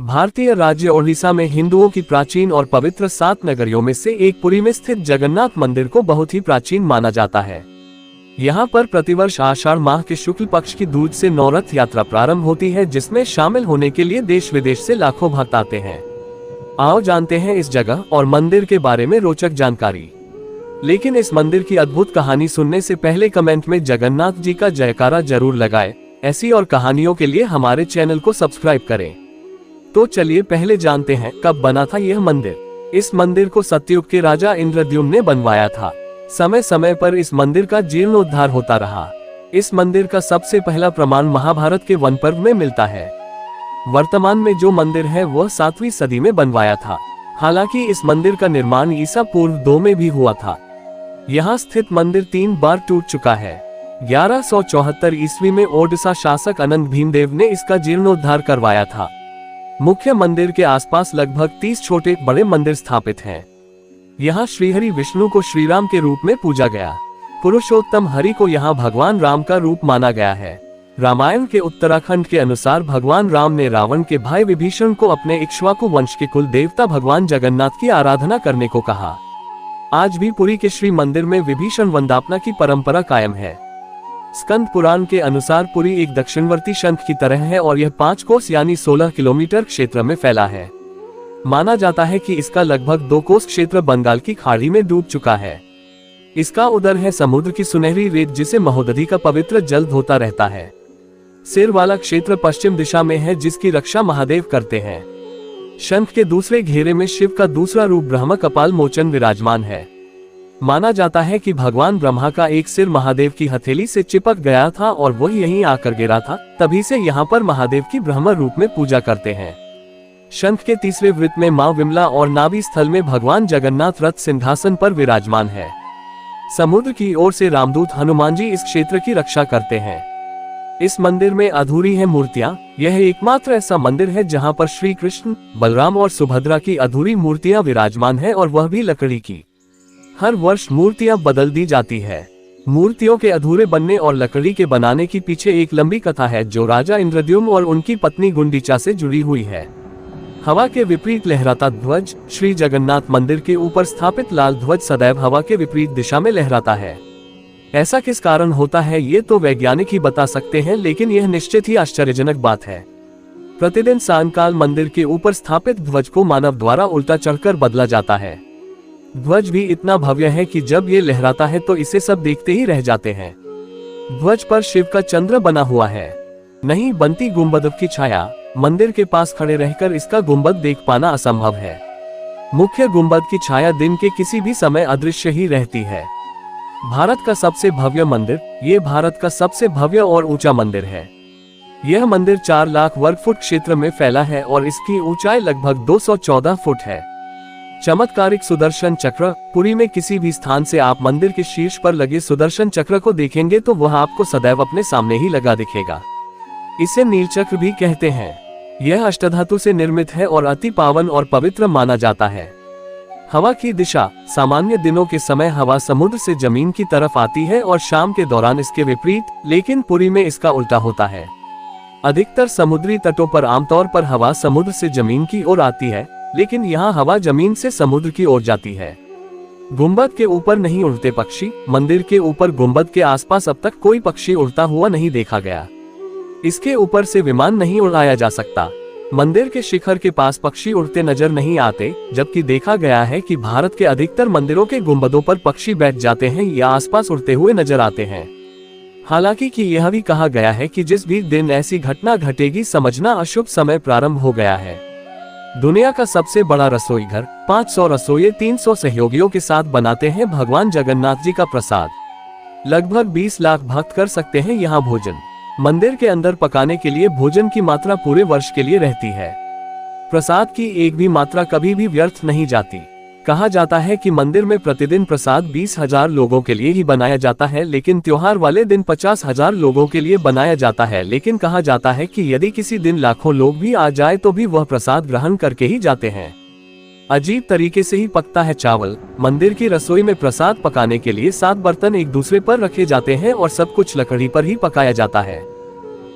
भारतीय राज्य ओडिशा में हिंदुओं की प्राचीन और पवित्र 7 नगरियों में से एक पुरी में स्थित जगन्नाथ मंदिर को बहुत ही प्राचीन माना जाता है। यहाँ पर प्रतिवर्ष आषाढ़ माह के शुक्ल पक्ष की दूज से नवरथ यात्रा प्रारंभ होती है, जिसमें शामिल होने के लिए देश विदेश से लाखों भक्त आते हैं। आओ जानते हैं इस जगह और मंदिर के बारे में रोचक जानकारी। लेकिन इस मंदिर की अद्भुत कहानी सुनने से पहले कमेंट में जगन्नाथ जी का जयकारा जरूर लगाएं। ऐसी और कहानियों के लिए हमारे चैनल को सब्सक्राइब करें। तो चलिए पहले जानते हैं कब बना था यह मंदिर। इस मंदिर को सतयुग के राजा इंद्रद्युम्न ने बनवाया था। समय समय पर इस मंदिर का जीर्णोद्धार होता रहा। इस मंदिर का सबसे पहला प्रमाण महाभारत के वन पर्व में मिलता है। वर्तमान में जो मंदिर है वह 7वीं सदी में बनवाया था। हालांकि इस मंदिर का निर्माण ईसा पूर्व 2 में भी हुआ था। यहाँ स्थित मंदिर 3 बार टूट चुका है। 1174 ईस्वी में ओडिशा शासक अनंत भीमदेव ने इसका जीर्णोद्धार करवाया था। मुख्य मंदिर के आसपास लगभग 30 छोटे बड़े मंदिर स्थापित हैं। यहाँ श्रीहरि विष्णु को श्रीराम के रूप में पूजा गया। पुरुषोत्तम हरि को यहाँ भगवान राम का रूप माना गया है। रामायण के उत्तराखंड के अनुसार भगवान राम ने रावण के भाई विभीषण को अपने इक्ष्वाकु वंश के कुल देवता भगवान जगन्नाथ की आराधना करने को कहा। आज भी पुरी के श्री मंदिर में विभीषण वंदापना की परंपरा कायम है। स्कंद पुराण के अनुसार पुरी एक दक्षिणवर्ती शंख की तरह है और यह 5 कोस यानी 16 किलोमीटर क्षेत्र में फैला है। माना जाता है कि इसका लगभग 2 कोस क्षेत्र बंगाल की खाड़ी में डूब चुका है। इसका उदर है समुद्र की सुनहरी रेत, जिसे महोदधि का पवित्र जल धोता रहता है। सिर वाला क्षेत्र पश्चिम दिशा में है, जिसकी रक्षा महादेव करते हैं। शंख के दूसरे घेरे में शिव का दूसरा रूप ब्रह्म कपाल मोचन विराजमान है। माना जाता है कि भगवान ब्रह्मा का एक सिर महादेव की हथेली से चिपक गया था और वही यहीं आकर गिरा था। तभी से यहाँ पर महादेव की ब्रह्म रूप में पूजा करते हैं। शंख के तीसरे वृत्त में मां विमला और नाभि स्थल में भगवान जगन्नाथ रथ सिंहासन पर विराजमान है। समुद्र की ओर से रामदूत हनुमान जी इस क्षेत्र की रक्षा करते हैं। इस मंदिर में अधूरी है मूर्तियां। यह एकमात्र ऐसा मंदिर है जहां पर श्री कृष्ण, बलराम और सुभद्रा की अधूरी मूर्तियां विराजमान है, और वह भी लकड़ी की। हर वर्ष मूर्तियां बदल दी जाती है। मूर्तियों के अधूरे बनने और लकड़ी के बनाने के पीछे एक लंबी कथा है, जो राजा इंद्रद्युम्न और उनकी पत्नी गुंडीचा से जुड़ी हुई है। हवा के विपरीत लहराता ध्वज। श्री जगन्नाथ मंदिर के ऊपर स्थापित लाल ध्वज सदैव हवा के विपरीत दिशा में लहराता है। ऐसा किस कारण होता है ये तो वैज्ञानिक ही बता सकते हैं, लेकिन यह निश्चित ही आश्चर्यजनक बात है। प्रतिदिन सायंकाल मंदिर के ऊपर स्थापित ध्वज को मानव द्वारा उल्टा चढ़कर बदला जाता है। ध्वज भी इतना भव्य है कि जब ये लहराता है तो इसे सब देखते ही रह जाते हैं। ध्वज पर शिव का चंद्र बना हुआ है, नहीं बनती गुंबद की छाया। मंदिर के पास खड़े रहकर इसका गुंबद देख पाना असंभव है। मुख्य गुंबद की छाया दिन के किसी भी समय अदृश्य ही रहती है। भारत का सबसे भव्य मंदिर। ये भारत का सबसे भव्य और ऊंचा मंदिर है। यह मंदिर 4 लाख वर्ग फुट क्षेत्र में फैला है और इसकी ऊंचाई लगभग 214 फुट है। चमत्कारिक सुदर्शन चक्र। पुरी में किसी भी स्थान से आप मंदिर के शीर्ष पर लगे सुदर्शन चक्र को देखेंगे तो वह आपको सदैव अपने सामने ही लगा दिखेगा। इसे नीलचक्र भी कहते हैं। यह अष्टधातु से निर्मित है और अति पावन और पवित्र माना जाता है। हवा की दिशा। सामान्य दिनों के समय हवा समुद्र से जमीन की तरफ आती है और शाम के दौरान इसके विपरीत, लेकिन पुरी में इसका उल्टा होता है। अधिकतर समुद्री तटों पर आमतौर पर हवा समुद्र से जमीन की ओर आती है, लेकिन यहाँ हवा जमीन से समुद्र की ओर जाती है। गुंबद के ऊपर नहीं उड़ते पक्षी। मंदिर के ऊपर गुंबद के आसपास अब तक कोई पक्षी उड़ता हुआ नहीं देखा गया। इसके ऊपर से विमान नहीं उड़ाया जा सकता। मंदिर के शिखर के पास पक्षी उड़ते नजर नहीं आते, जबकि देखा गया है कि भारत के अधिकतर मंदिरों के गुंबदों पर पक्षी बैठ जाते हैं या आसपास उड़ते हुए नजर आते हैं। हालांकि कि यह भी कहा गया है कि जिस भी दिन ऐसी घटना घटेगी, समझना अशुभ समय प्रारंभ हो गया है। दुनिया का सबसे बड़ा रसोई घर। 500 रसोइये 300 सहयोगियों के साथ बनाते हैं भगवान जगन्नाथ जी का प्रसाद। लगभग 20 लाख भक्त कर सकते हैं यहाँ भोजन। मंदिर के अंदर पकाने के लिए भोजन की मात्रा पूरे वर्ष के लिए रहती है। प्रसाद की एक भी मात्रा कभी भी व्यर्थ नहीं जाती। कहा जाता है कि मंदिर में प्रतिदिन प्रसाद 20,000 लोगों के लिए ही बनाया जाता है, लेकिन त्योहार वाले दिन 50,000 लोगों के लिए बनाया जाता है। लेकिन कहा जाता है कि यदि किसी दिन लाखों लोग भी आ जाए तो भी वह प्रसाद ग्रहण करके ही जाते हैं। अजीब तरीके से ही पकता है चावल। मंदिर की रसोई में प्रसाद पकाने के लिए 7 बर्तन एक दूसरे पर रखे जाते हैं और सब कुछ लकड़ी पर ही पकाया जाता है।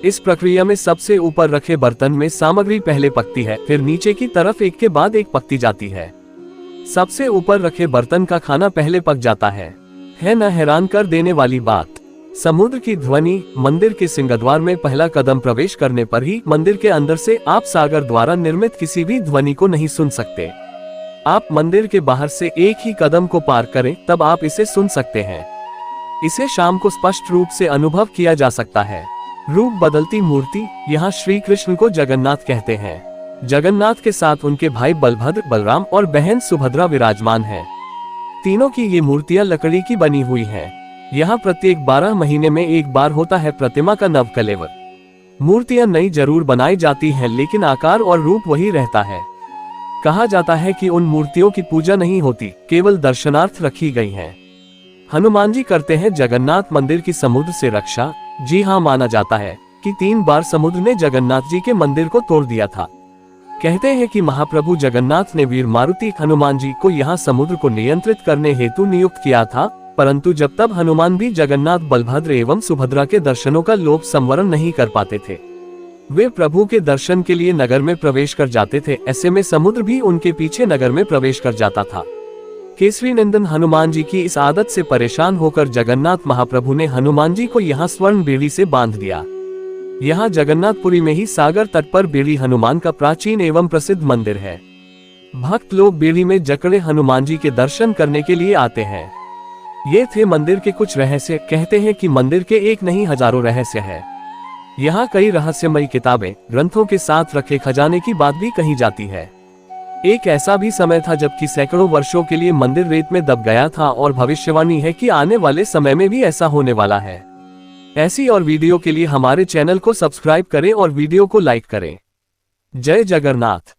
इस प्रक्रिया में सबसे ऊपर रखे बर्तन में सामग्री पहले पकती है, फिर नीचे की तरफ एक के बाद एक पकती जाती है। सबसे ऊपर रखे बर्तन का खाना पहले पक जाता है न हैरान कर देने वाली बात। समुद्र की ध्वनि। मंदिर के सिंहद्वार में पहला कदम प्रवेश करने पर ही मंदिर के अंदर से आप सागर द्वारा निर्मित किसी भी ध्वनि को नहीं सुन सकते। आप मंदिर के बाहर से एक ही कदम को पार करें, तब आप इसे सुन सकते हैं। इसे शाम को स्पष्ट रूप से अनुभव किया जा सकता है। रूप बदलती मूर्ति। यहाँ श्री कृष्ण को जगन्नाथ कहते हैं। जगन्नाथ के साथ उनके भाई बलभद्र, बलराम और बहन सुभद्रा विराजमान हैं। तीनों की ये मूर्तियां लकड़ी की बनी हुई हैं। यहाँ प्रत्येक 12 महीने में एक बार होता है प्रतिमा का नवकलेवर। मूर्तियां नई जरूर बनाई जाती हैं, लेकिन आकार और रूप वही रहता है। कहा जाता है कि उन मूर्तियों की पूजा नहीं होती, केवल दर्शनार्थ रखी गई हैं। हनुमान जी करते हैं जगन्नाथ मंदिर की समुद्र से रक्षा। जी हाँ, माना जाता है कि 3 बार समुद्र ने जगन्नाथ जी के मंदिर को तोड़ दिया था। कहते हैं कि महाप्रभु जगन्नाथ ने वीर मारुति हनुमान जी को यहाँ समुद्र को नियंत्रित करने हेतु नियुक्त किया था, परंतु जब तब हनुमान भी जगन्नाथ, बलभद्र एवं सुभद्रा के दर्शनों का लोक संवरण नहीं कर पाते थे। वे प्रभु के दर्शन के लिए नगर में प्रवेश कर जाते थे, ऐसे में समुद्र भी उनके पीछे नगर में प्रवेश कर जाता था। केसरी नंदन हनुमान जी की इस आदत से परेशान होकर जगन्नाथ महाप्रभु ने हनुमान जी को यहाँ स्वर्ण बेड़ी से बांध दिया। यहाँ जगन्नाथपुरी में ही सागर तट पर बेड़ी हनुमान का प्राचीन एवं प्रसिद्ध मंदिर है। भक्त लोग बेड़ी में जकड़े हनुमान जी के दर्शन करने के लिए आते हैं। ये थे मंदिर के कुछ रहस्य। कहते हैं कि मंदिर के एक नहीं हजारों रहस्य है। यहाँ कई रहस्यमयी किताबें, ग्रंथों के साथ रखे खजाने की बात भी कही जाती है। एक ऐसा भी समय था जबकि सैकड़ों वर्षों के लिए मंदिर रेत में दब गया था और भविष्यवाणी है कि आने वाले समय में भी ऐसा होने वाला है। ऐसी और वीडियो के लिए हमारे चैनल को सब्सक्राइब करें और वीडियो को लाइक करें। जय जगन्नाथ।